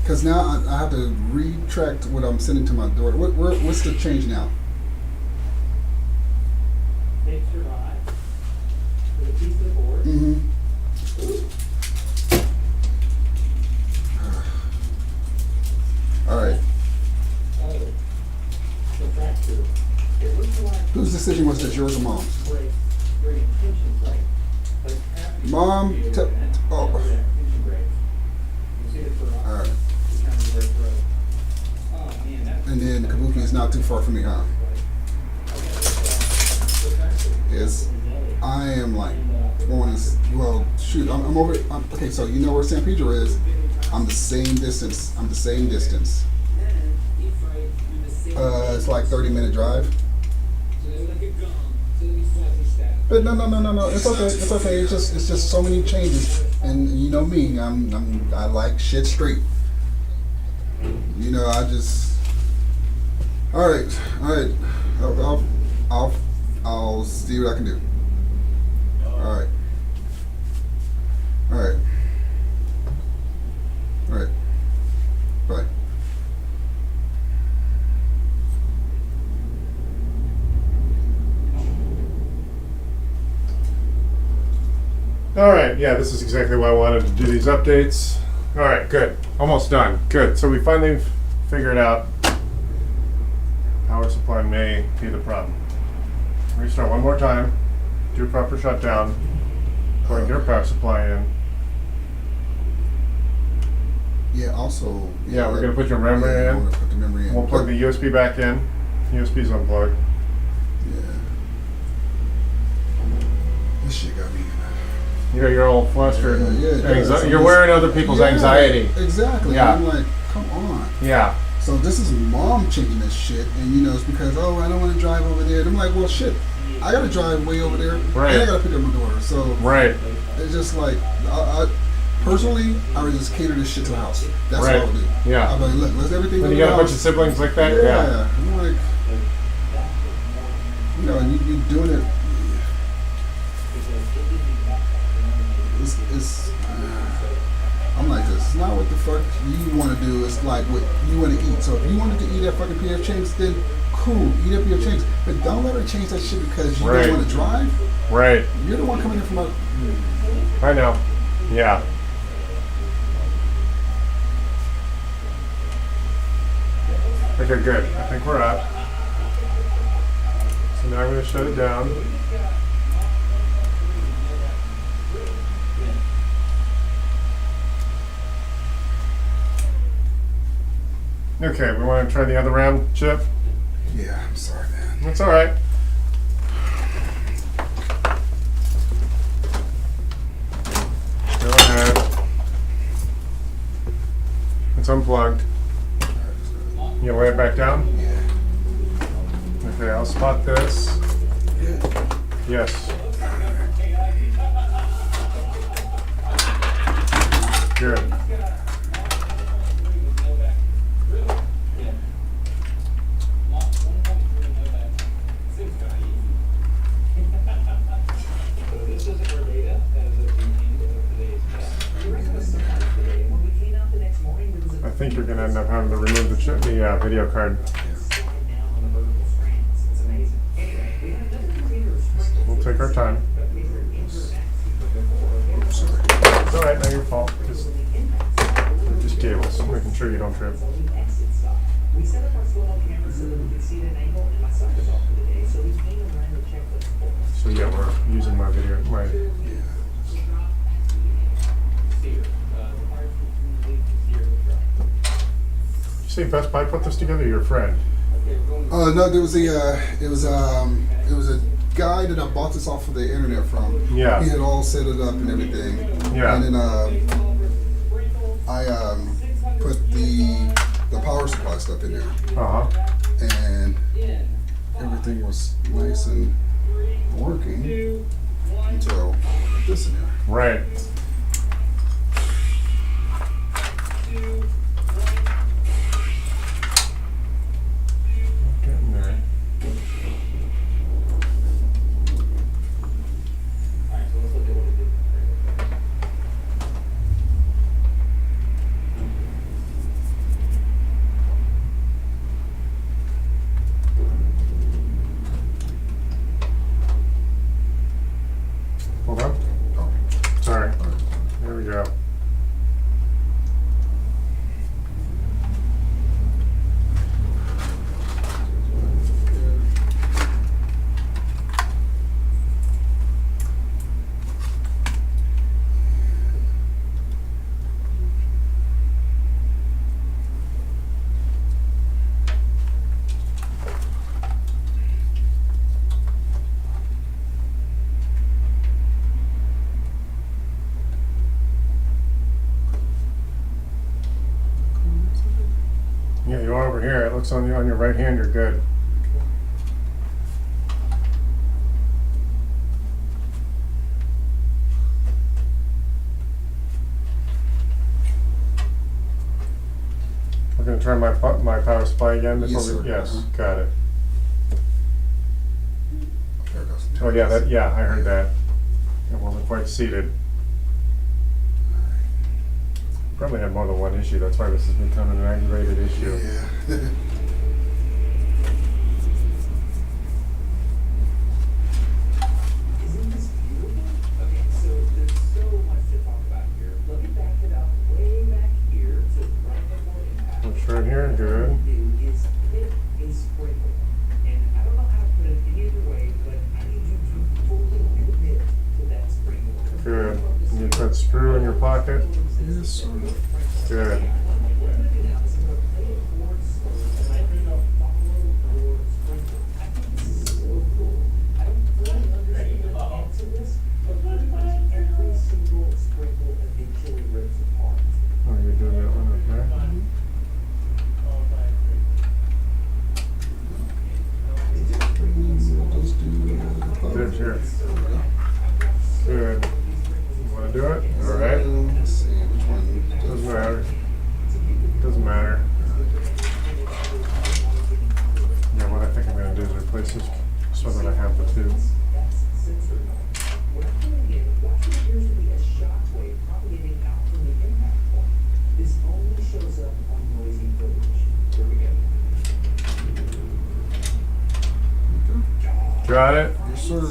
Because now I have to retract what I'm sending to my daughter. What's the change now? Takes your eye with a piece of the board. Mm-hmm. All right. Oh, the fracture. It looks like Whose decision was this, yours or mom's? break your intention break. But after you Mom, do te- that, oh. that intention break. You see the Ferrari? All right. It's kind of where it broke. Oh man, that's. And then Kabuki is not too far from me, huh? Yes. I am like going as well. Shoot, I'm over. Okay, so you know where San Pedro is? I'm the same distance. I'm the same distance. It's like 30-minute drive. But no. It's okay. It's okay. It's just so many changes, and you know me. I like shit straight. You know, I just. All right. I'll see what I can do. All right. Bye. All right, yeah, this is exactly why I wanted to do these updates. All right, good. Almost done. Good. So we finally figured out power supply may be the problem. Restart one more time. Do a proper shutdown. Plug your power supply in. Yeah. Also. Yeah, we're gonna put your memory yeah, in. We're gonna put the memory in. We'll plug the USB back in. USB's unplugged. Yeah. This shit got me. You're all flustered. Yeah. You're wearing other people's anxiety. Exactly. Yeah. I'm like, come on. Yeah. So this is mom changing this shit, and you know it's because I don't want to drive over there. And I'm like, well, shit, I gotta drive way over there, Right. and I gotta pick up my daughter. So Right. it's just like, I personally, I would just cater this shit to the house. That's Right. what I would do. Yeah. I'm like, look, let's everything. When go you to got a the bunch of house. siblings like that, Yeah. I'm like, you know, and you doing it. It's I'm like this. It's not what the fuck you want to do. It's like what you want to eat. So if you wanted to eat that fucking PF Chang's, then cool, eat that PF Chang's. But don't let her change that shit because you Right. don't want to drive. Right. You're the one coming in from out. I know. Yeah. Okay, good. I think we're up. So now I'm going to shut it down. Okay, we want to try the other RAM chip? Yeah, I'm sorry, man. That's all right. Go ahead. It's unplugged. You lay it back down? Yeah. Okay, I'll spot this. Yes. Good. I think you're going to end up having to remove the video card. We'll take our time. It's all right, not your fault. Just cables, making sure you don't trip. So yeah, we're using my video. You say Best Buy put this together? Your friend? No, there was it was a guy that I bought this off of the internet from. Yeah. He had all set it up and everything. Yeah. And then I put the power supply stuff in there, Uh huh. and everything was nice and working until I put this in there. Right. Getting there. over here. It looks on your right hand. You're good. We're gonna turn my power supply again before Yes, sir. Yes, got it. There it goes. Oh yeah, I heard that. It wasn't quite seated. Probably had more than one issue. That's why this has become an aggravated issue. Yeah. Isn't this beautiful? Okay, so there's so much to talk about here. Let me back it up way back here to right before impact. Push right here, good. What you do is hit a sprinkle. And I don't know how to put it any other way, but I need you to fully commit to that sprinkle. Good. And you put screw in your pocket. Yes, sir. Good. What I'm gonna do now is I'm gonna play it chord slow, and I'm gonna follow your sprinkle. I think this is so cool. I don't fully understand the intent to this, but pretty much every single sprinkle eventually rips apart. Oh, you're doing that one up there. Just do Good, sure. Good. You want to do it? All right. Let's see which one. Doesn't matter. Doesn't matter. Yeah, what I think I'm going to do is replace this so that I have the two. That's sensory. When I'm putting in, watch what appears to be a shock wave propagating out from the impact point. This only shows up on noisy footage. Here we go. Got it? Yes, sir.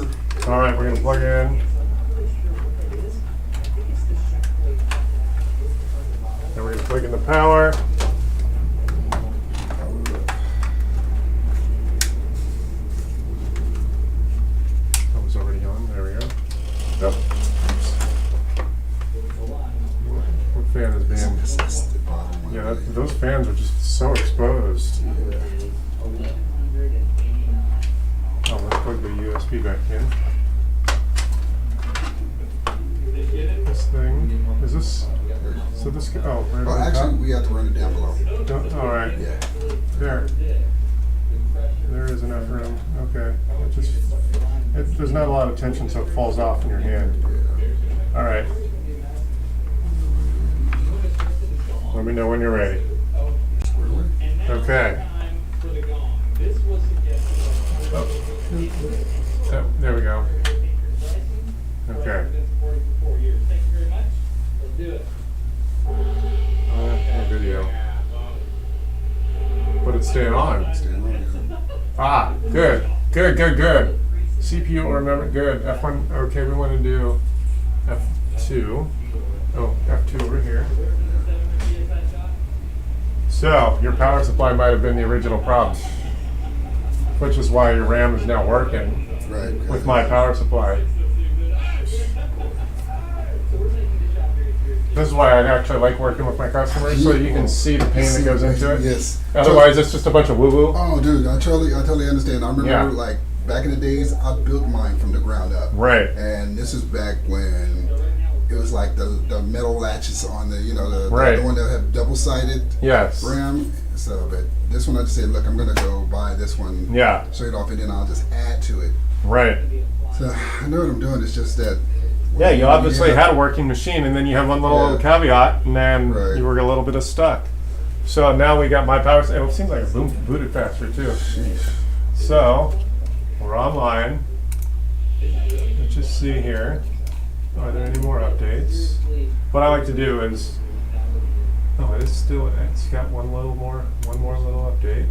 All right, we're going to plug in. I'm not really sure what that is. I think it's the shock wave on the bottom. Then we're going to plug in the power. That was already on. There we go. Yep. What fan is being? That's the bottom one. Yeah, those fans are just so exposed. Yeah. 1189. Oh, let's plug the USB back in. This thing, is this, so this, oh, right Oh, on actually, top? we have to run it down below. All right, Yeah. there. There is enough room, okay. There's not a lot of tension, so it falls off in your hand. All right. Let me know when you're ready. Okay. Oh, there we go. Okay. Thank you very much. Let's do it. No video. But it's staying on. Stand on it. Ah, good. Good. CPU will remember, good. F1, okay, we want to do F2. Oh, F2 over here. So, your power supply might have been the original problem, which is why your RAM is now working Right. with my power supply. This is why I actually like working with my customers, so you can see the pain that goes into it. Yes. Otherwise, it's just a bunch of woo-woo. Oh, dude, I totally understand. I remember, Yeah. like, back in the days, I built mine from the ground up. Right. And this is back when it was like the metal latches on the, Right. the one that had double-sided Yes. RAM. So, but this one I just said, look, I'm going to go buy this one Yeah. straight off, and then I'll just add to it. Right. So I know what I'm doing. It's just that. Yeah, you obviously Yeah. had a working machine, and then you have one little Yeah. caveat, and then Right. you were a little bit stuck. So now we got my power. It seems like it booted faster too. Sheesh. So we're online. Let's just see here. Are there any more updates? What I like to do is, oh, it's got one more little update.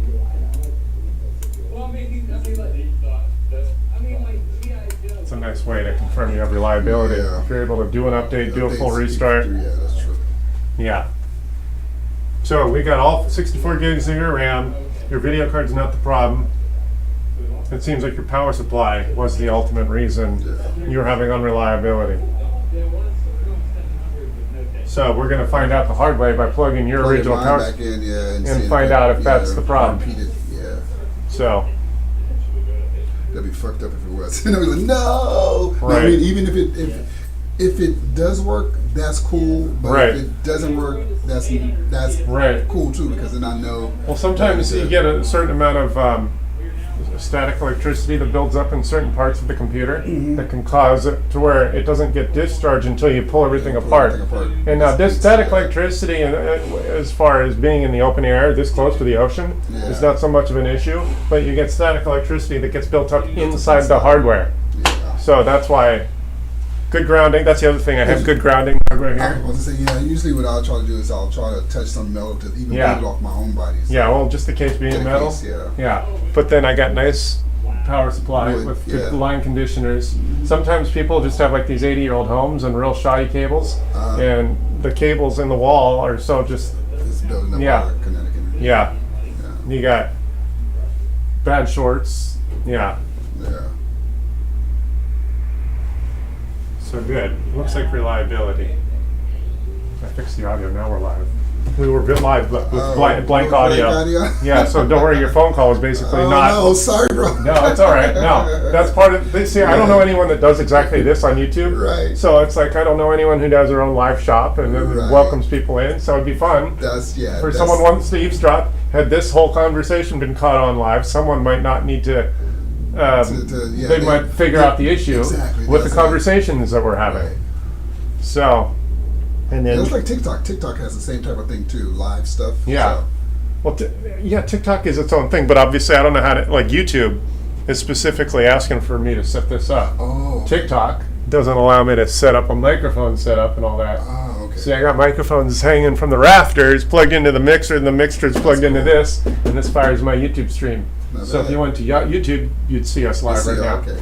It's a nice way to confirm you have reliability. Yeah. If you're able to do an update, do a full restart. Yeah, that's true. Yeah. So we got all 64 gigs of your RAM. Your video card's not the problem. It seems like your power supply was the ultimate reason you were having unreliability. So we're going to find out the hard way by plugging your Plug original mine power. back in, yeah, and and see find out if that's yeah, the problem. Repeat it, yeah. So That'd be fucked up if it was. And I'd be like, no. Right. I mean, even if it does work, that's cool. But Right. if it doesn't work, that's Right. cool too, because then I know. Well, sometimes you get a certain amount of static electricity that builds up in certain parts of the computer that can cause it to where it doesn't get discharged until you pull everything apart. And now this static electricity, as far as being in the open air, this close to the ocean, is not so much of an issue. But you get static electricity that gets built up inside the hardware. Yeah. So that's why good grounding. That's the other thing. I have good grounding hardware I here. was to say, yeah. Usually, what I'll try to do is I'll try to touch some metal to even Yeah. build it off my own bodies. Yeah, well, just the case being In metal. case, yeah. Yeah, but then I got nice power supply Wood, with yeah. good line conditioners. Sometimes people just have like these 80-year-old homes and real shoddy cables, and the cables in the wall are so just It's building up Yeah. out of Connecticut. yeah. Yeah. You got bad shorts. Yeah, Yeah. so good. Looks like reliability. I fixed the audio. Now we're live. We were live but with blank audio. Yeah, so don't worry. Your phone call was basically Oh not. no, sorry, bro. No, it's all right. No, that's part of. See, I don't know anyone that does exactly this on YouTube. Right. So it's like I don't know anyone who does their own live shop and then Right. welcomes people in. So it'd be fun That's for that's, someone wants to eavesdrop. Had this whole conversation been caught on live, someone might not need to. They might figure out the issue Exactly, with the that's it. conversations that we're having. Right. So, and Yeah, then it's like TikTok. TikTok has the same type of thing too, live stuff. Yeah. So, well, yeah, TikTok is its own thing, but obviously I don't know how to. Like YouTube is specifically asking for me to set this up. oh. TikTok doesn't allow me to set up a microphone setup and all that. Oh, okay. See, I got microphones hanging from the rafters, plugged into the mixer, and the mixer's plugged into this, and this fires my YouTube stream. Not So if bad. you went to YouTube, you'd see us live See, right now. okay.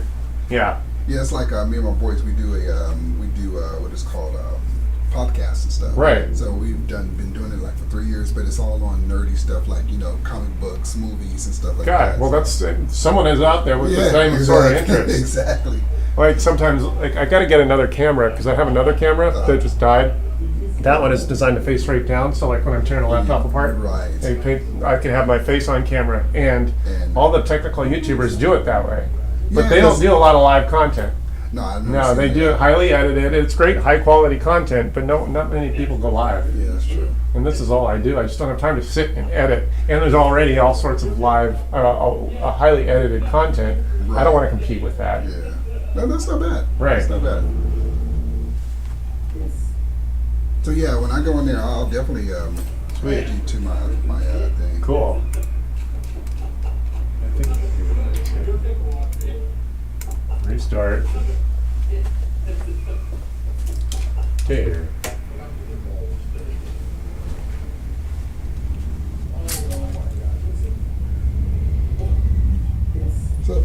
Yeah. Yeah, it's like me and my boys. We do what is called podcasts and stuff. Right. So we've been doing it like for 3 years, but it's all on nerdy stuff like comic books, movies, and stuff like that. God, well, that's someone is out there with the same exactly, sort of interest. Exactly. Like sometimes, like I got to get another camera because I have another camera that just died. That one is designed to face right down, so like when I'm tearing a laptop apart, Right. I can have my face on camera, and And- all the technical YouTubers do it that way. But Yeah, they don't 'cause- do a lot of live content. No, I've never No, seen they that. do it highly edited. It's great, high quality content, but not many people go live. Yeah, that's true. And this is all I do. I just don't have time to sit and edit. And there's already all sorts of live, highly edited content. I don't want to compete with that. Yeah. No, that's not bad. Right. That's not bad. So yeah, when I go in there, I'll definitely Sweet. add you to my thing. Cool. I think restart. There. So,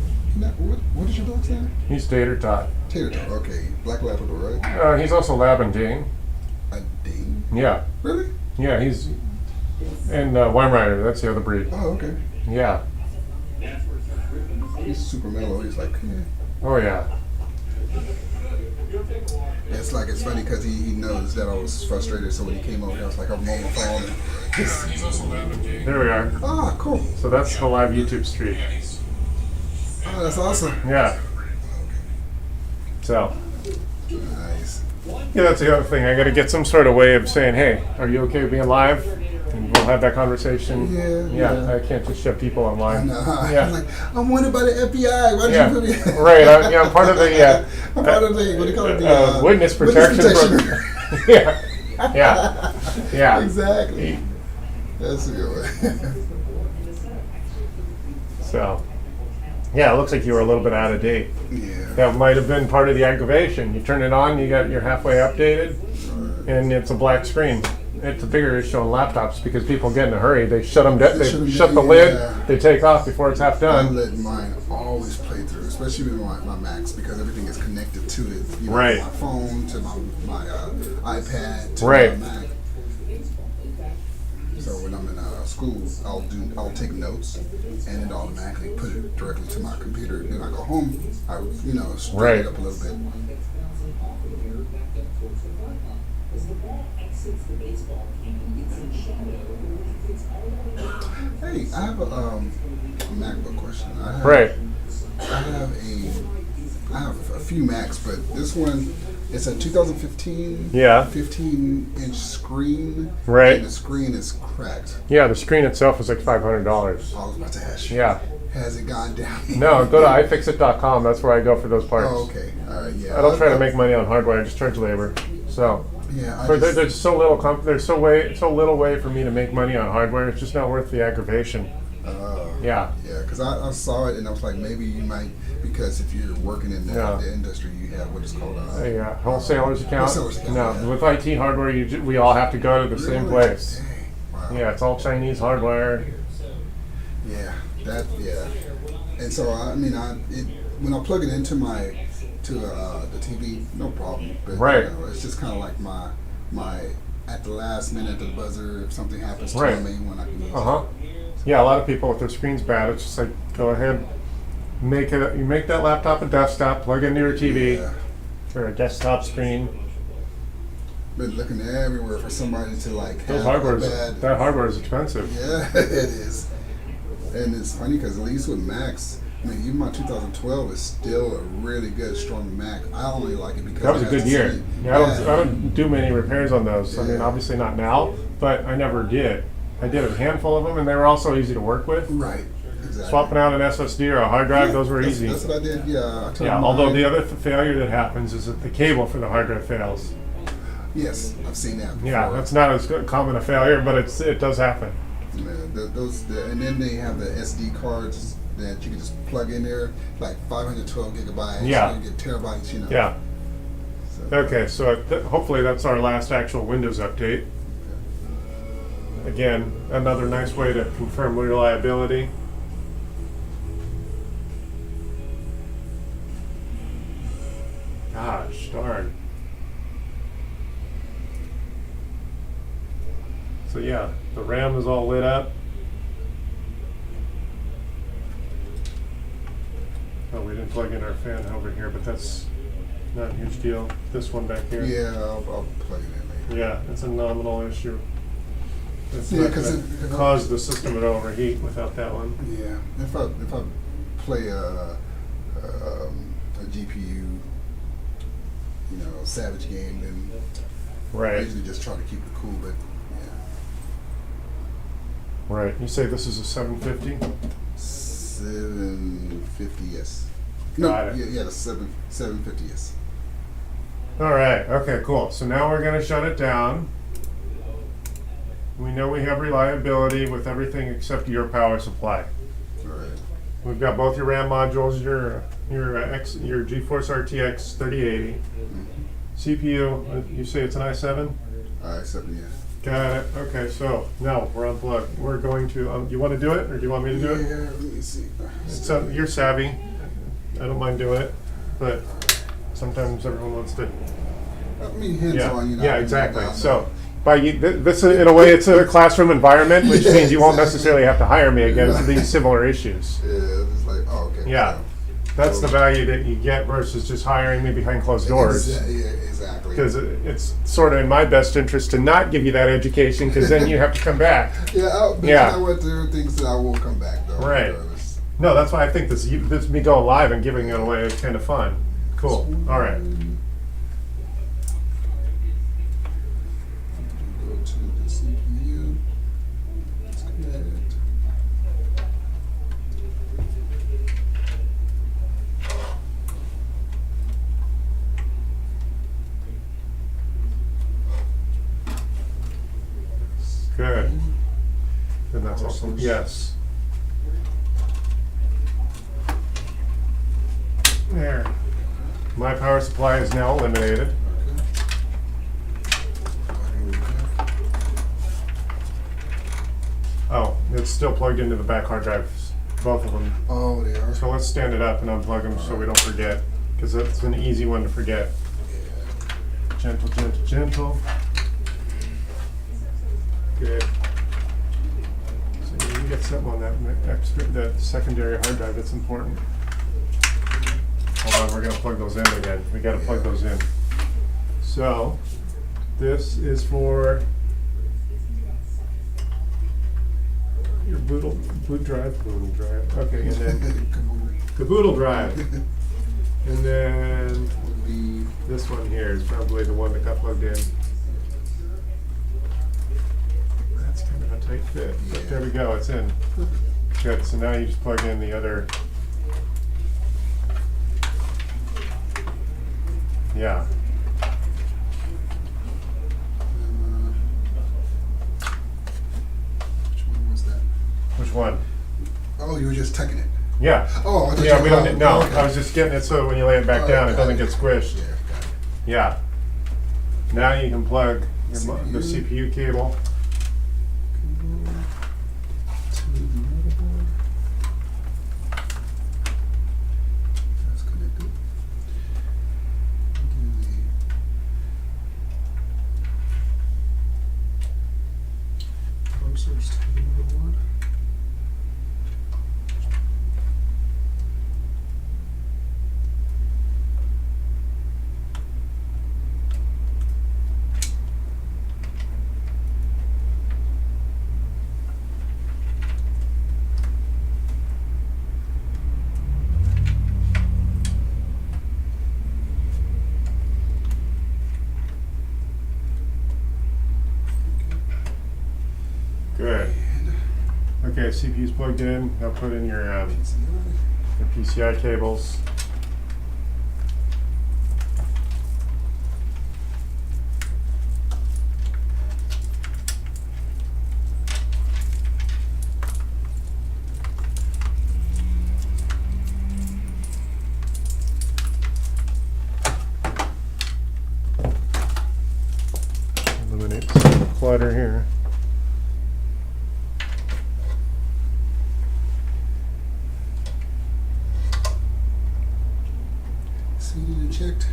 what is your dog's name? He's Tater Tot. Tater Tot. Okay, Black Labrador, right? He's also Labendine. A Dean. Yeah. Really? Yeah, he's. And Weimaraner, that's the other breed. Oh, okay. Yeah. He's super mellow. He's like, yeah. Oh, yeah. It's like it's funny because he knows that I was frustrated. So when he came over, I was like, I'm on the phone. There we are. Ah, cool. So that's the live YouTube stream. Oh, that's awesome. Yeah. So, Nice. yeah, that's the other thing. I got to get some sort of way of saying, hey, are you okay with being live? And we'll have that conversation. Yeah. I can't just shove people I online. know. Yeah. I'm like, I'm wanted by the FBI. Why'd Yeah. you put me? Right. I'm part of the I'm part of the, what do you call it? The witness protection. Yeah. Yeah. Yeah. Exactly. That's a good one. So, yeah, it looks like you were a little bit out of date. Yeah. That might have been part of the aggravation. You turn it on, you're halfway updated, and it's a black screen. It's a bigger issue on laptops because people get in a hurry. They shut them down. They shut 'em They shut down, the lid. yeah. They take off before it's half I done. let mine always play through, especially with my Macs, because everything is connected to it. Right. My phone to my iPad to Right. my Mac. So when I'm in school, I'll take notes, and it automatically put it directly to my computer. Then I go home, I straighten Right. it up a little bit. Hey, I have a MacBook question. Right. I have a I have a few Macs, but this one, it's a 2015 Yeah. 15-inch screen. Right. And the screen is cracked. Yeah, the screen itself is like $500. I was about to ask you. Yeah. Has it gone down? No, go to ifixit.com. That's where I go for those parts. Oh, okay. All right. Yeah. I don't try to make money on hardware. I just charge labor. So, Yeah. there's so little. There's so little way for me to make money on hardware. It's just not worth the aggravation. Yeah. Yeah, because I saw it and I was like, maybe you might, because if you're working in the industry, you have what is called A wholesaler's account. Wholesaler's account, No, yeah. with IT hardware, we all have to go to the same Really? place. Dang. Wow. Yeah, it's all Chinese hardware. Yeah, and so when I plug it into the TV, no problem. But, Right. it's just kind of like my at the last minute, the buzzer, if something happens to Right. me when I can use it. Yeah, a lot of people, if their screen's bad, it's just like, go ahead, you make that laptop a desktop, plug into your TV Yeah. or a desktop screen. Been looking everywhere for somebody to like That have a bad. hardware is expensive. Yeah, it is. And it's funny because at least with Macs, I mean, even my 2012 is still a really good, strong Mac. I only like it because That was a it has good the year. same- Yeah, I don't do many repairs on those. I mean, Yeah. obviously not now, but I never did. I did a handful of them, and they were also easy to work with. Right. Exactly. Swapping out an SSD or a hard drive, those were easy. That's what I did. Yeah. I took Yeah, although mine. the other failure that happens is that the cable for the hard drive fails. Yes, I've seen that. Yeah, before. that's not as common a failure, but it does happen. Yeah, and then they have the SD cards that you can just plug in there, like 512 gigabytes. Yeah. You get terabytes. Yeah. So, Okay, so hopefully that's our last actual Windows update. Again, another nice way to confirm reliability. Gosh darn. So yeah, the RAM is all lit up. Oh, we didn't plug in our fan over here, but that's not a huge deal. This one back here. Yeah, I'll plug it in later. Yeah, it's a nominal issue. It's Yeah, not 'cause gonna it- cause the system to overheat without that one. Yeah, if I play a GPU, Savage game, then I Right, usually just try to keep it cool. But yeah, right. You say this is a 750? 750, yes. Got it. Yeah, the 750, yes. All right, okay, cool. So now we're gonna shut it down. We know we have reliability with everything except your power supply. All right. We've got both your RAM modules, your GeForce RTX 3080. CPU, you say it's an i7? All right, 7, yeah. Got it. Okay, so now we're unplugged. We're going to. You want to do it, or do you want me to do it? Yeah, let me see. So you're savvy. I don't mind doing it, but sometimes everyone wants to. I mean, hands Yeah, on, yeah, exactly. I So by this, in a way, it's a classroom environment, which Yeah, means you won't exactly. necessarily have to hire me again for these similar issues. Yeah, it's like, oh, okay. Yeah, that's the value that you get versus just hiring me behind closed doors. Yeah, exactly. Because it's sort of in my best interest to not give you that education, because then you have to come back. Yeah, Yeah. I went through things that I won't come back though. Right. regardless. No, that's why I think this me going live and giving it away is kind of fun. Cool. All right. Go to the CPU. Let's connect. Good. And that's awesome. Yes. There. My power supply is now eliminated. Oh, it's still plugged into the back hard drives, both of them. Oh, they are. So let's stand it up and unplug them so we don't forget, because that's an easy one to forget. Gentle, gentle, gentle. Good. So you get something on that secondary hard drive. That's important. Hold on, we're gonna plug those in again. We gotta plug those in. So this is for your boot drive. Okay, and then Caboodle drive. And then would be this one here is probably the one that got plugged in. That's kind of a tight fit, but there we go, it's in. Good, so now you just plug in the other. Yeah, which one was that? which one? Oh, you were just tucking it. Yeah. Oh, I thought Yeah, you we were- don't need, no, okay. I was just getting it so when you lay it back down, it doesn't get squished. Yeah, got it. Yeah. Now you can plug the CPU. CPU cable. To the motherboard. That's connected. Do the closest to the motherboard. Good. Okay, CPU's plugged in. Now put in your PCI cables. Eliminate some clutter here. Seated and checked.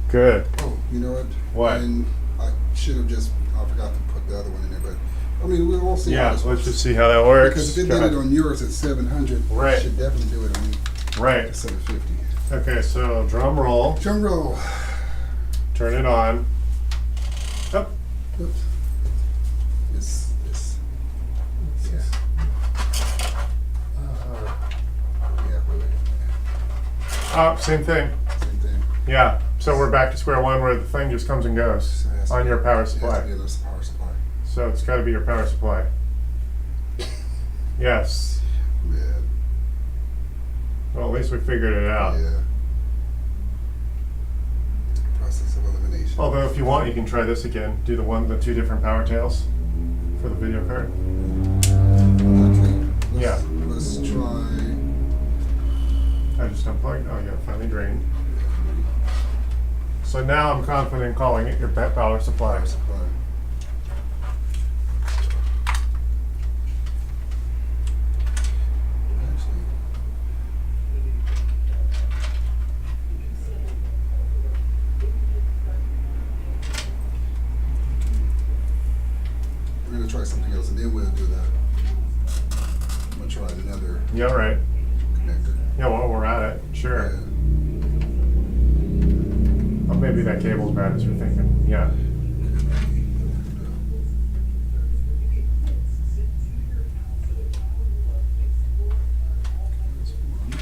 Good. Oh, you know what? What? And I should have just, I forgot to put the other one in there, but, I mean, we'll see how Yeah, this let's works. just see how that works. Because if it did it on yours at 700, Right. it should definitely do it on me Right. at 750. Okay, so drum roll. Drum roll. Turn it on. Oh, Oops. This. Yeah. Yeah, wait. oh, same thing. Same thing. Yeah. So we're back to square one where the thing just comes and goes So it has to on be- your power It has to supply. be a little power supply. So it's got to be your power supply. Yes. Yeah. Well, at least we figured it out. Yeah. Process of elimination. Although, if you want, you can try this again. Do the two different power tails for the video card. Okay. Yeah. Let's try. I just unplugged. Oh, yeah, finally drained. So now I'm confident calling it your power supply. Power supply. Actually, we're gonna try something else, and then we'll do that. I'm gonna try another Yeah, right. connector. Yeah, well, we're at it. Sure. Yeah. Well, maybe that cable's bad as you're thinking. Yeah. That's one.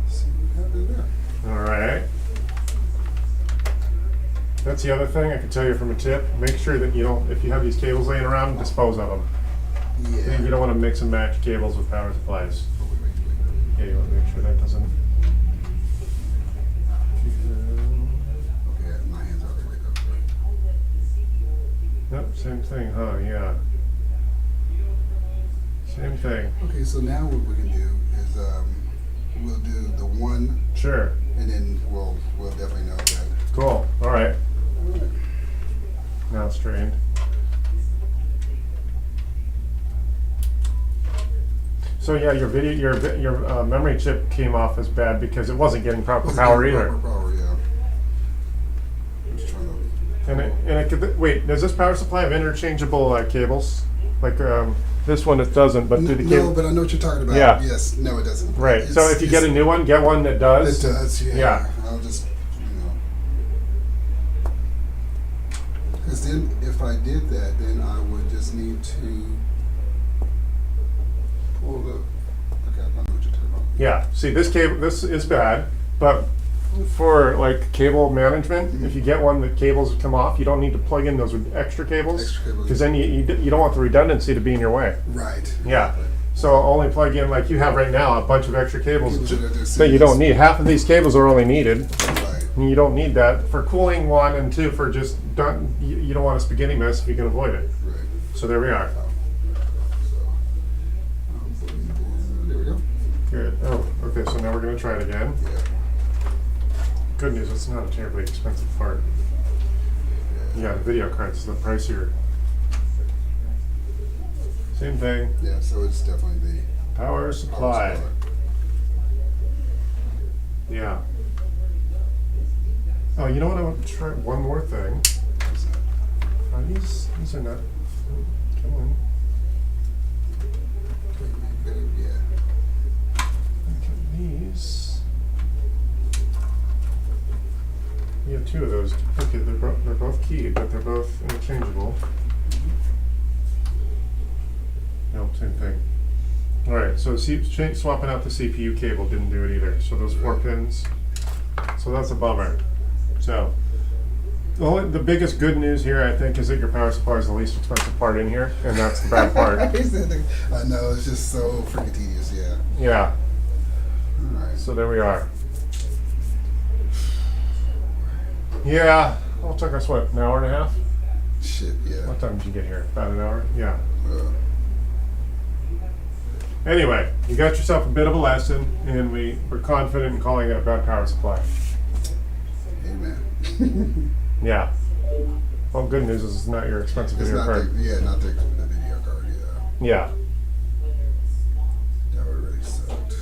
See what happened there. All right. That's the other thing I can tell you from a tip. Make sure that you don't, if you have these cables laying around, dispose of them. Yeah. You don't want to mix and match cables with power supplies. Oh, wait. Yeah, you want to make sure that doesn't. Okay, my hands are already up. Yep, same thing, huh? Yeah. Same thing. Okay, so now what we can do is we'll do the one, Sure. and then we'll definitely know that. Cool. All right. All right. Now it's drained. So yeah, your memory chip came off as bad because it wasn't getting proper Wasn't power getting either. proper power, yeah. Just trying to. And it could, wait, does this power supply have interchangeable cables? Like this one it doesn't, but do the No, cable? but I know what you're talking about. Yeah. Yes. No, it doesn't. Right. So if you get a new one, get one that does. It does. Yeah. Yeah. I'll just, trying to pull the. Okay, I know what you're talking about. Yeah, see this cable, this is bad, but for like cable management, if you get one that cables come off, you don't need to plug in those extra cables. Extra cables. Because then you don't want the redundancy to be in your way. Right. Yeah. Exactly. So only plug in, like you have right now, a bunch of extra cables Cables that are just that you don't need. Half of these cables are only needed. Right. And you don't need that for cooling, one, and two for just you don't want a spaghetti mess if you can avoid it. Right. So there we are. There we go. Good. Oh, okay, so now we're gonna try it again. Yeah. Good news, it's not a terribly expensive part. Yeah, the video cards, the pricier. Same thing. Yeah, so it's definitely the Power supply. power Yeah. Oh, you know what? I want to try one more thing. supply. Are these are not. Come on. Yeah. Look at these. You have two of those. Okay, they're both keyed, but they're both interchangeable. No, same thing. All right, so swapping out the CPU cable didn't do it either. So those 4 pins. So that's a bummer. So the biggest good news here, I think, is that your power supply is the least expensive part in here, and that's the bad part. I know, it's just so freaking tedious, yeah. Yeah. Alright. So there we are. Yeah. Well, it took us what, an hour and a half? Shit, yeah. What time did you get here? About an hour? Yeah. Anyway, you got yourself a bit of a lesson, and we're confident in calling it a bad power supply. Amen. Yeah. Well, good news is it's not your expensive It's video not card. not the video card, yeah. Yeah. That would really sucked.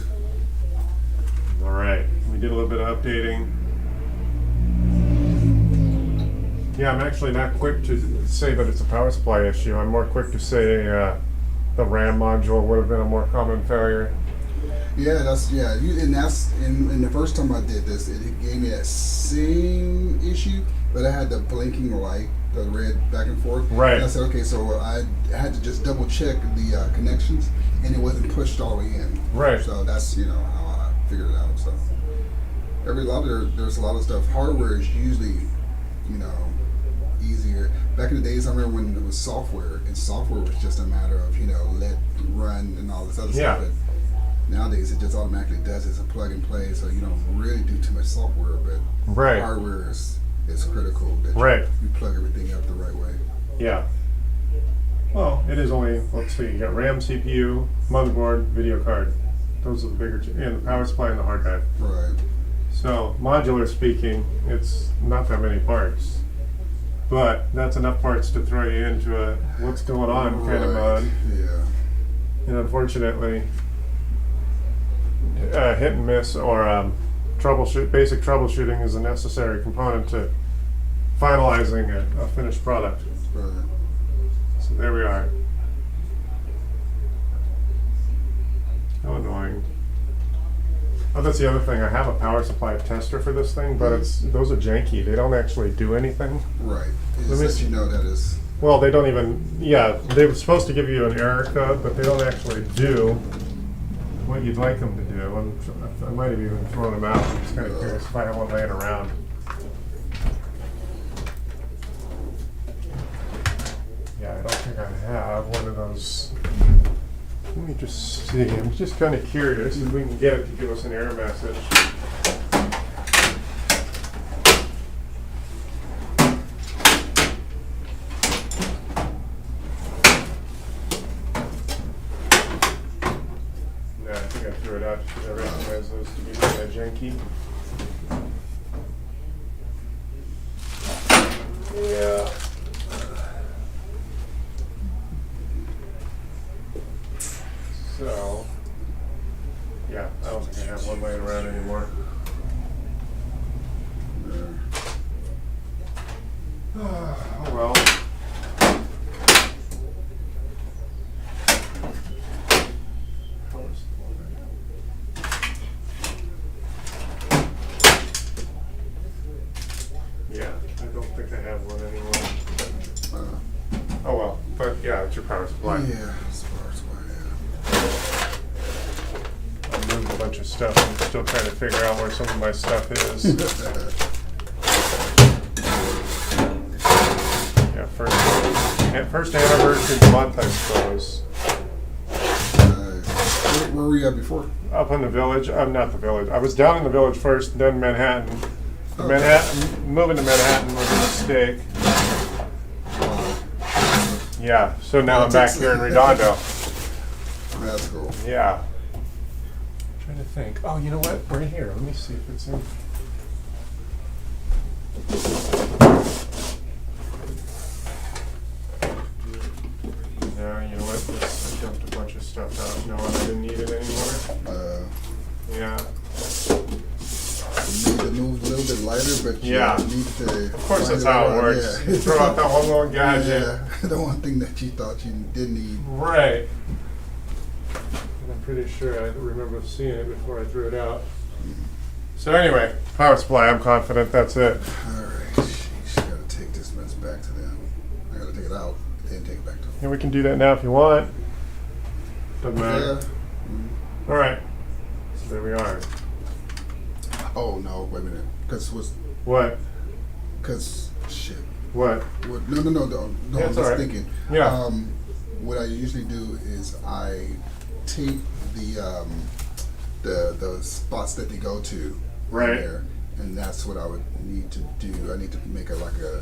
All right. We did a little bit of updating. Yeah, I'm actually not quick to say that it's a power supply issue. I'm more quick to say the RAM module would have been a more common failure. Yeah, and the first time I did this, it gave me that same issue, but I had the blinking light, the red back and forth. Right. And I said, okay, so I had to just double check the connections, and it wasn't pushed all the way in. Right. So that's how I figured it out. So there's a lot of stuff. Hardware is usually, easier. Back in the days, I remember when it was software, and software was just a matter of let run and all this other Yeah. stuff. But nowadays, it just automatically does. It's a plug and play, so you don't really do too much software. But Right. hardware is critical that Right. you plug everything up the right way. Yeah. Well, it is only, let's see, you got RAM, CPU, motherboard, video card. Those are the bigger two, and the power supply and the hard drive. Right. So, modular speaking, it's not that many parts. But that's enough parts to throw you into a what's going on kind of Right. mode. Yeah. And unfortunately, hit and miss or basic troubleshooting is a necessary component to finalizing a finished product. Right. So there we are. How annoying. Oh, that's the other thing. I have a power supply tester for this thing, but those are janky. They don't actually do anything. Right. It Let just me lets you know that is. Well, they don't even, yeah, they were supposed to give you an error code, but they don't actually do what you'd like them to do. I might have even thrown them out. I'm just kind of curious if I have one laying around. Yeah, I don't think I have one of those. Let me just see. I'm just kind of curious if we can get it to give us an error message. No, I think I threw it out because I recognize those to be kind of janky. Yeah. So, yeah, I don't think I have one laying around anymore. Oh well. Yeah, I don't think I have one anymore. Oh well, but yeah, it's your power supply. Yeah, as far as where I moved a bunch of stuff. I'm still trying to figure out where some of my stuff is. I Yeah, first anniversary of the month, I suppose. where were you at before? Up in the village. I'm not the village. I was down in the village first, then Manhattan. Okay. Moving to Manhattan was a mistake. Yeah, so now I'm back here in Redondo. That's cool. Yeah. Trying to think. Oh, you know what? Right here. Let me see if it's in. No, you know what? I dumped a bunch of stuff out. No, I didn't need it anymore. Yeah. You need to move a little bit lighter, but Yeah. you need to. Of course, that's how it works. You throw out that whole little gadget. Yeah, the one thing that you thought you didn't need. Right. And I'm pretty sure I remember seeing it before I threw it out. So anyway, power supply. I'm confident that's it. All right, sheesh, gotta take this mess back to them. I gotta take it out, then take it back to them. And we can do that now if you want. Doesn't matter. Yeah. All right. So there we are. Oh no, wait a minute. What? Cause shit. What? What? No. Yeah, I'm it's just all right. thinking. Yeah. What I usually do is I tape the spots that they go to Right. there, and that's what I would need to do. I need to make like a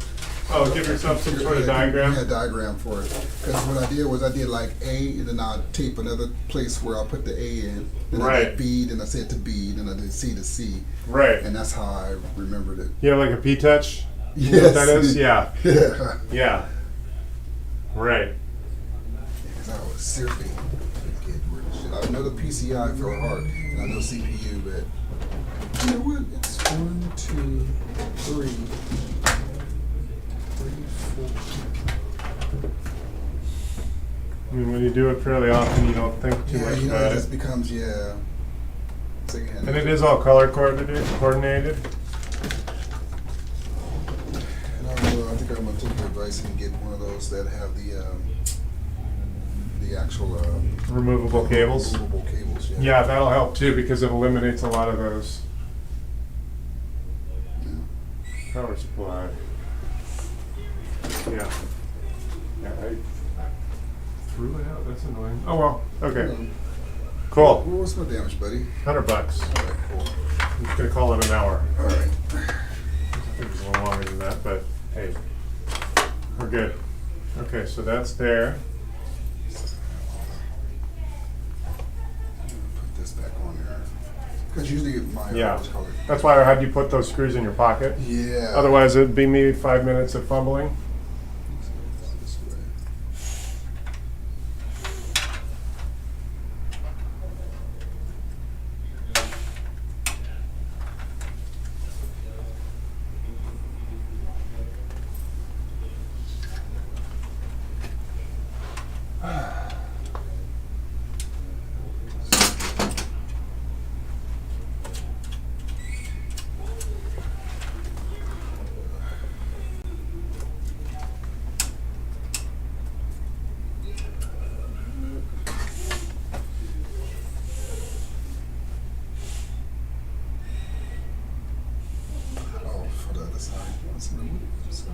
Oh, give yourself some sort of diagram. Yeah, diagram for it. Because what I did was I did like A, and then I tape another place where I put the A in. Then I Right. did B, then I said to B, then I did C to C, Right. and that's how I remembered it. You have like a P-touch? You know what that is? Yeah. Yeah. Yeah. Right. Because I was seriously get rid of shit. I know the PCI fell hard, and I know CPU, but you know what? It's 1, 2, 3, 4. I mean, when you do it fairly often, you don't think too Yeah, much you know, about it just it. becomes secondhand. And it is all color coordinated. And I think I'm gonna take your advice and get one of those that have the actual Removable cables. Removable cables. Yeah. Yeah, that'll help too because it eliminates a lot of those. Power supply. Yeah. Yeah, I threw it out. That's annoying. Oh well. Okay. Cool. Well, what's my damage, buddy? $100. All right, cool. I'm just gonna call it an hour. All right. I think it's a little longer than that, but hey, we're good. Okay, so that's there. Put this back on there. Because usually my Yeah. is colored. That's why I had you put those screws in your pocket. Yeah. Otherwise, it'd be maybe 5 minutes of fumbling. This way. Oh, for the other side. What's the other side?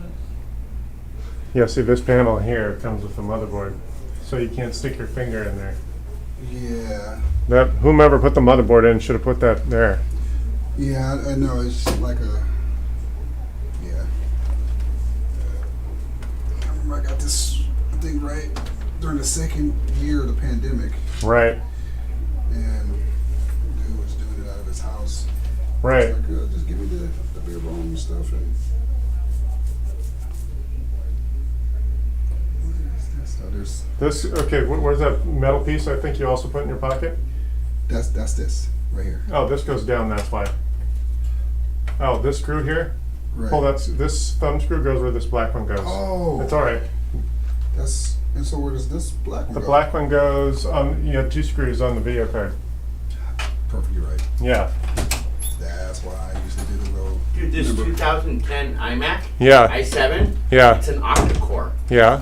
Yeah, see this panel here comes with the motherboard, so you can't stick your finger in there. Yeah. That whomever put the motherboard in should have put that there. Yeah, I know. It's like a. Yeah. I remember I got this thing right during the second year of the pandemic, Right, and dude was doing it out of his house. right. It's like, just give me the bare bones stuff. And so there's This okay. Where's that metal piece? I think you also put in your pocket. that's this right here. Oh, this goes down. That's why. Oh, this screw here. Right. Oh, that's this thumb screw goes where this black one goes. Oh. It's all right. That's and so where does this black one The go? black one goes on. You have 2 screws on the video card. Perfect. You're right. Yeah. That's why I usually do the little. Dude, this number- 2010 iMac, Yeah. i7, Yeah. it's an octa-core. Yeah.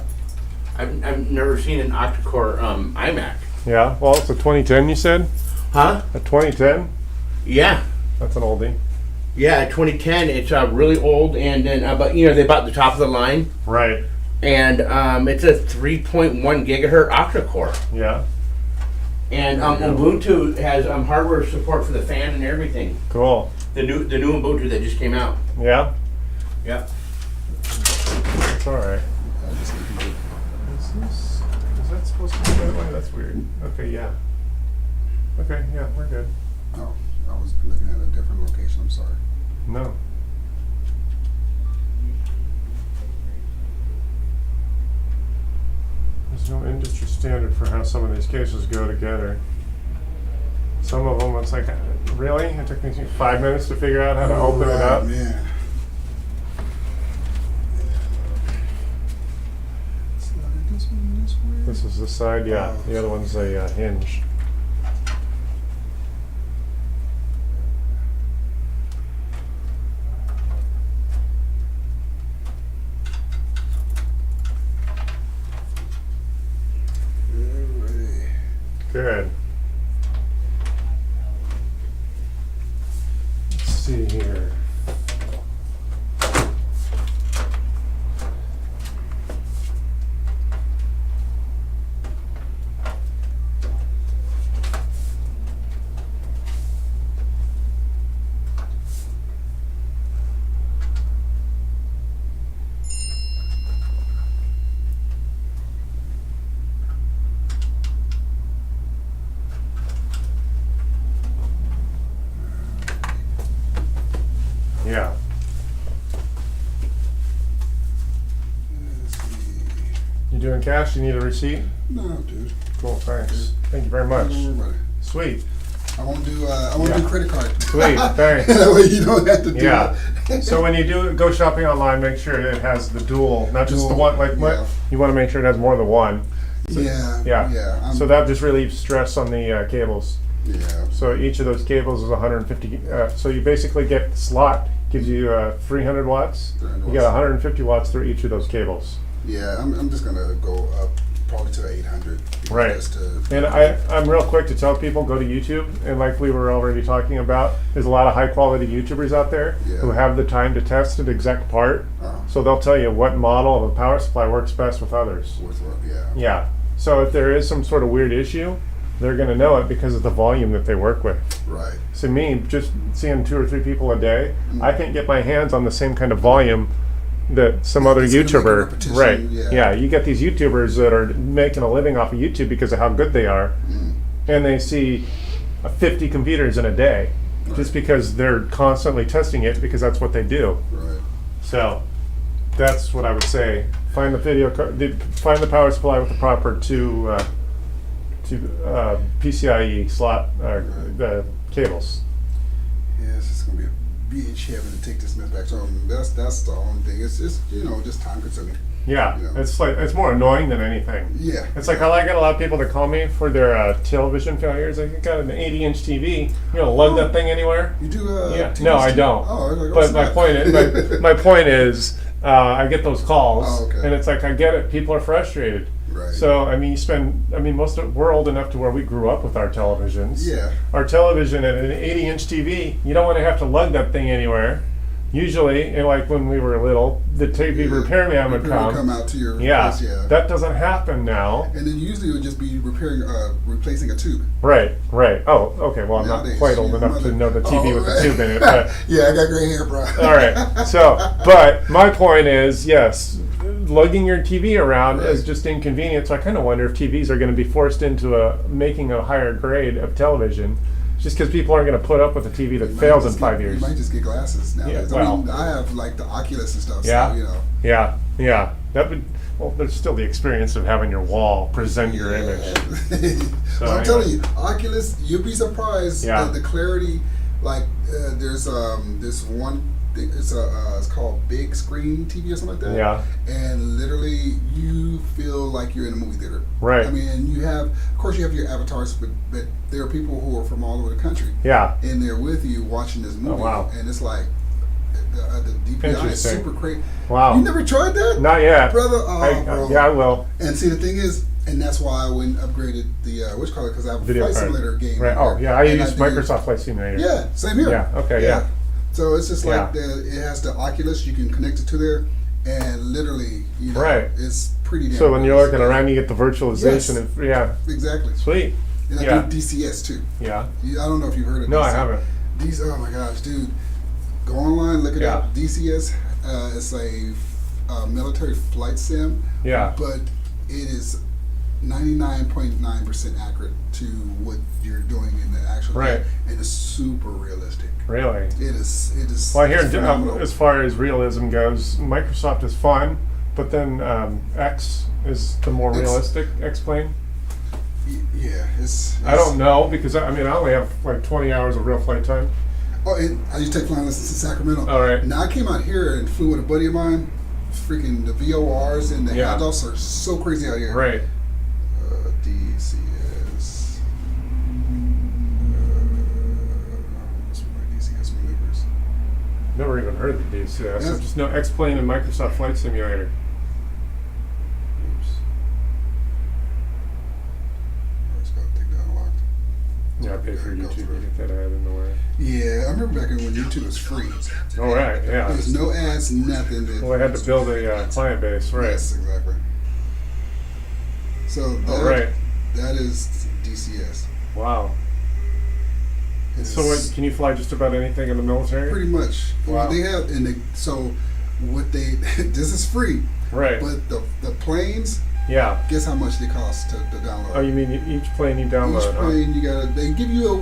I've never seen an octa-core iMac. Yeah. Well, it's a 2010. You said Huh? a 2010. Yeah. That's an oldie. Yeah, 2010. It's really old, and then but they bought the top of the line, Right. and it's a 3.1 gigahertz octa-core. Yeah. And Ubuntu has hardware support for the fan and everything. Cool. The new Ubuntu that just came out. Yeah. Yep. It's all right. I just think people- Is that supposed to be that way? That's weird. Okay. Yeah. Okay. Yeah. We're good. Oh, I was looking at a different location. I'm sorry. No. There's no industry standard for how some of these cases go together. Some of them, it's like, really? It took me 5 minutes to figure out how to open it up. Man. Slide this one this way. This is the side, yeah. The other one's a hinge. Alrighty. Good. Let's see here. Yeah. Let's see. You doing cash? You need a receipt? No, dude. Cool, thanks. Thank you very much. Don't worry about it. Sweet. I won't do. I won't Yeah. do credit card. Sweet, thanks. That way you don't have to do Yeah. it. So when you do go shopping online, make sure it has the dual, not just the Dual, one. Like yeah. you want to make sure it has more than one. Yeah. Yeah. Yeah. So that just relieves stress on the cables. Yeah. So each of those cables is 150. So you basically get the slot gives you 300 watts. 300 You got watts. 150 watts through each of those cables. Yeah. I'm just gonna go up probably to 800. Right. Just to, And I'm real quick to tell people, go to YouTube, and like we were already talking about, there's a lot of high quality YouTubers out there Yeah. who have the time to test an exact part. Uh-huh. So they'll tell you what model of a power supply works best with others. Yeah. Yeah. So if there is some sort of weird issue, they're going to know it because of the volume that they work with. Right. So me, just seeing 2 or 3 people a day, Mm. I can't get my hands on the same kind of volume that some other It's gonna make a YouTuber, repetition, right? yeah. You get these YouTubers that are making a living off of YouTube because of how good they are, Mm. and they see 50 computers in a day, just because they're constantly testing it because that's what they do. Right. So that's what I would say. Find find the power supply with the proper two PCIe slot the cables. Yeah, it's just gonna be a bitch having to take this mess back. So that's the only thing. It's just just time consuming. Yeah, Yeah. it's more annoying than anything. Yeah. It's like I get a lot of people that call me for their television failures. Like, you got an 80-inch TV. You don't lug that thing anywhere. You do. Yeah. TVs No, I too? don't. Oh, I was like, But what's my that? point is, my point is, I get those calls, Oh, okay. and it's like I get it. People are frustrated. Right. So we're old enough to where we grew up with our televisions. Yeah. Our television at an 80-inch TV, you don't want to have to lug that thing anywhere. Usually, and like when we were little, the TV repairman would Repairman come. out to your Yeah, place, yeah. that doesn't happen now. And then usually it would just be replacing a tube. Right. Oh, okay. Well, I'm not Nowadays, quite old your enough to mother- know the TV Oh, with the right. tube in it, but Yeah, I got gray hair, bro. all right. So, but my point is, yes, lugging your TV around is Right. just inconvenient. So I kind of wonder if TVs are going to be forced into making a higher grade of television, just because people aren't going to put up with a TV that You might fails in just 5 get- years. You might just get glasses nowadays. Yeah, I well. mean, I have like the Oculus and stuff. Yeah. So, Yeah. That would. Well, there's still the experience of having your wall present your image. So I'm anyway. telling you, Oculus, you'll be surprised Yeah. the clarity. Like there's this one thing. It's called Big Screen TV or something like that. Yeah. And literally, you feel like you're in a movie theater. Right. I mean, of course, you have your avatars, but there are people who are from all over the country. Yeah. And they're with you watching this movie. wow. And it's like, the DPI is Interesting. super crazy. Wow. You never tried that, Not yet. brother? Oh, bro. Yeah, I will. And see, the thing is, and that's why I went and upgraded the which color, because I have a Video flight card. simulator game. Right. Oh, here. yeah. I And use do- Microsoft Flight Simulator. Yeah, same here. Yeah, okay, yeah. So it's just like Yeah. it has the Oculus. You can connect it to there, and literally, you know, Right. it's pretty damn. So when you're cool. looking around, you get the virtualization. Yes. And, yeah. Exactly. Sweet. And I Yeah. do DCS too. Yeah. I don't know if you've heard of No, I DCS. haven't. These, oh my gosh, dude. Go online, look it Yeah. up. DCS, it's a military flight sim, Yeah. but it is 99.9% accurate to what you're doing in the actual Right. game. And it's super realistic. Really. It is. Well, I hear it's phenomenal. as far as realism goes, Microsoft is fun, but then X is the more X. realistic X-plane. Yeah, it's. I don't know because I mean I only have like 20 hours of real flight time. Oh, and I used to take flying lessons in Sacramento. All right. Now I came out here and flew with a buddy of mine. Freaking the VORs and the Yeah. handoffs are so crazy out here. Right. DCS. What's my DCS maneuvers? Never even heard of the DCS. Yeah. I just know X-plane and Microsoft Flight Simulator. Oops. I just gotta take that unlocked. Yeah, I pay for YouTube to get that out of nowhere. Yeah, I remember back when YouTube was free. All right. Yeah. There's no ads, nothing. Well, I had to build a client base. Right. Yes, exactly. So that, All right. that is DCS. Wow. It So is- what, can you fly just about anything in the military? Pretty much. Wow. They have, and so what they, this is free, Right. but the planes, Yeah. guess how much they cost to download? Oh, you mean each plane you download? Each huh? plane you gotta, they give you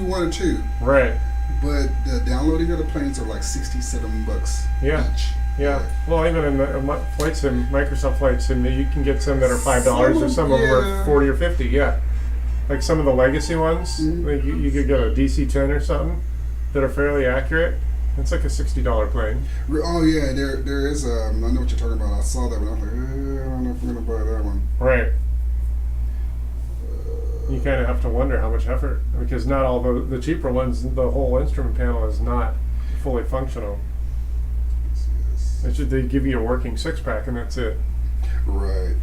one or two, Right. but the downloading of the planes are like $67 Yeah. each. Yeah. Well, even in the flight sim, Microsoft Flight Sim, you can get some that are $5, or some of them Yeah. are 40 or 50. Yeah. Like some of the legacy ones, Mhm. like you could get a DC-10 or something that are fairly accurate. It's like a $60 plane. Oh yeah, there is. I know what you're talking about. I saw that, but I'm like, I don't know if I'm gonna buy that one. Right. You kind of have to wonder how much effort, because not all the cheaper ones, the whole instrument panel is not fully functional. DCS. It should, they give you a working six-pack and that's it. Right.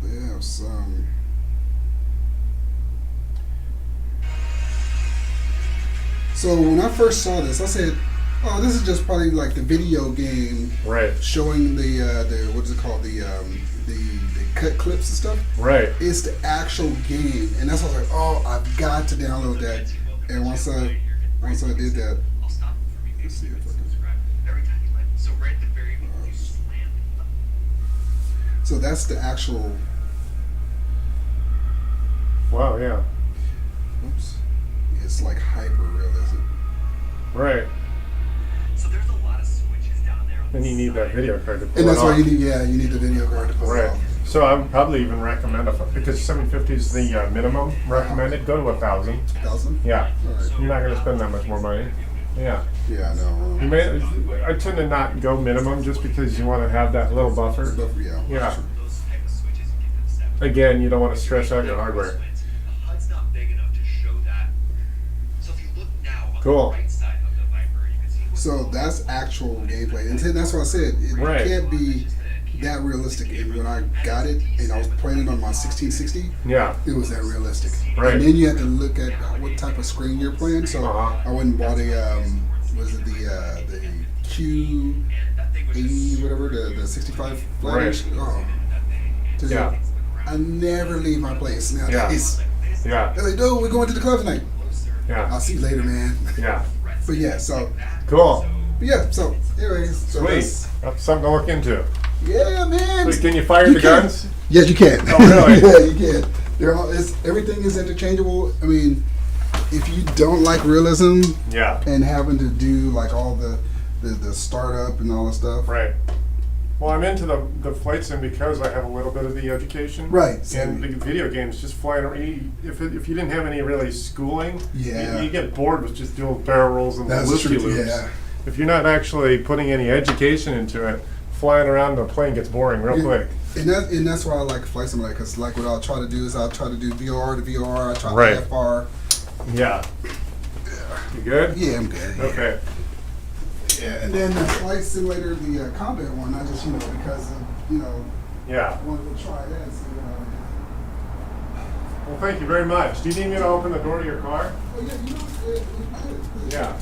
They have some. So when I first saw this, I said, "Oh, this is just probably like the video game Right. showing the what is it called, the cut clips and stuff." Right. It's the actual game, and that's why I was like, "Oh, I've got to download that." And once I did that, I'll stop for me. let's see if I can. Every time you land, so right at the very beginning, you slam. So that's the actual. Wow, yeah. Oops. It's like hyper realism. Right. So there's a lot of switches down there. And you need that video card to pull And that's it why off. you need, you need the video card to pull it Right. off. So I would probably even recommend, because 750 is the minimum recommended, go to 1,000. 1,000? Yeah. Alright. You're not going to spend that much more money. Yeah. Yeah, I know. You may, I tend to not go minimum just because you want to have that little buffer. Yeah. Yeah. Sure. Those type of switches, you get them separate. Again, you don't want to stress out your hardware. The HUD's not big enough to show that. So if you look now on Cool. the right side of the Viper, you can see what's So that's actual gameplay. And that's what I said. It Right. can't be that realistic. And when I got it and I was playing it on my 1660, Yeah. it was that realistic. Right. And then you have to look at what type of screen you're playing. So Uh-huh. I went and bought a, was it the Q80, that thing was just whatever, the 65 flat Right. inch? Oh, dude, Yeah. I never leave my place Yeah. nowadays. Yeah. They're like, dude, we're going to the club tonight. Yeah. I'll see you later, man. Yeah. But yeah, so Cool. anyways, so Sweet. that's- That's something to look into. yeah, man. So can you fire You the can. guns? Yes, you can. Oh, really? Yeah, you can. Everything is interchangeable. I mean, if you don't like realism Yeah. and having to do like all the startup and all that stuff, Right. Well, I'm into the flight sim because I have a little bit of the education. Right, And same. the video games, just flying around. If you didn't have any really schooling, Yeah. you get bored with just doing barrel rolls and That's true, loop-de-loops. yeah. If you're not actually putting any education into it, flying around the plane gets boring real Yeah. quick. And that's why I like flight simulator, because like what I'll try to do is I'll try to do VR to VR. I try Right. IFR. Yeah. You good? Yeah, I'm good. Yeah. Okay. Yeah, and then the Flight Simulator, the combat one, I just, because of, Yeah. wanted to try that and see, Well, thank you very much. Do you need me to open the door to your car? oh yeah, it's good. Yeah.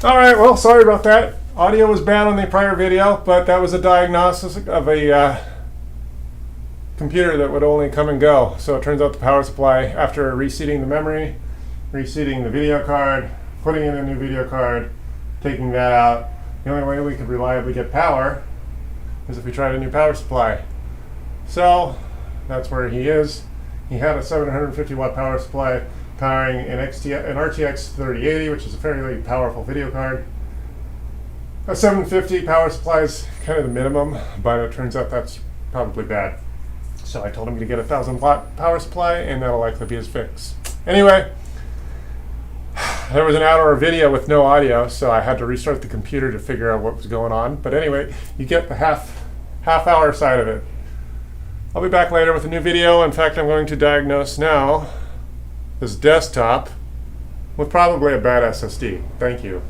All right, well, sorry about that. Audio was bad on the prior video, but that was a diagnosis of a computer that would only come and go. So it turns out the power supply, after reseating the memory, reseating the video card, putting in a new video card, taking that out, the only way we could reliably get power is if we tried a new power supply. So that's where he is. He had a 750 watt power supply powering an RTX 3080, which is a fairly powerful video card. A 750 power supply is kind of the minimum, but it turns out that's probably bad. So I told him to get a 1,000 watt power supply, and that'll likely be his fix. Anyway, there was an hour of video with no audio, so I had to restart the computer to figure out what was going on. But anyway, you get the half hour side of it. I'll be back later with a new video. In fact, I'm going to diagnose now this desktop with probably a bad SSD. Thank you.